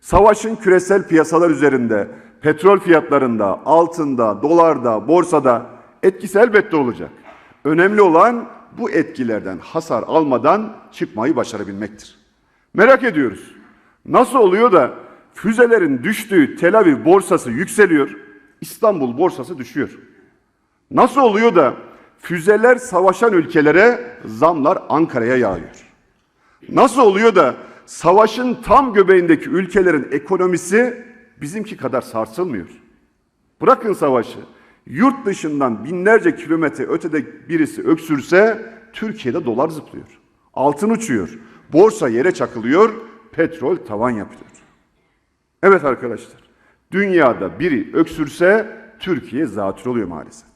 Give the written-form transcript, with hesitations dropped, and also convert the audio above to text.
Savaşın küresel piyasalar üzerinde, petrol fiyatlarında, altında, dolarda, borsada etkisi elbette olacak. Önemli olan bu etkilerden hasar almadan çıkmayı başarabilmektir. Merak ediyoruz. Nasıl oluyor da füzelerin düştüğü Tel Aviv borsası yükseliyor, İstanbul borsası düşüyor? Nasıl oluyor da füzeler savaşan ülkelere, zamlar Ankara'ya yağıyor? Nasıl oluyor da savaşın tam göbeğindeki ülkelerin ekonomisi bizimki kadar sarsılmıyor? Bırakın savaşı, yurt dışından binlerce kilometre ötede birisi öksürse Türkiye'de dolar zıplıyor. Altın uçuyor, borsa yere çakılıyor, petrol tavan yapıyor. Evet arkadaşlar, dünyada biri öksürse Türkiye zatürre oluyor maalesef.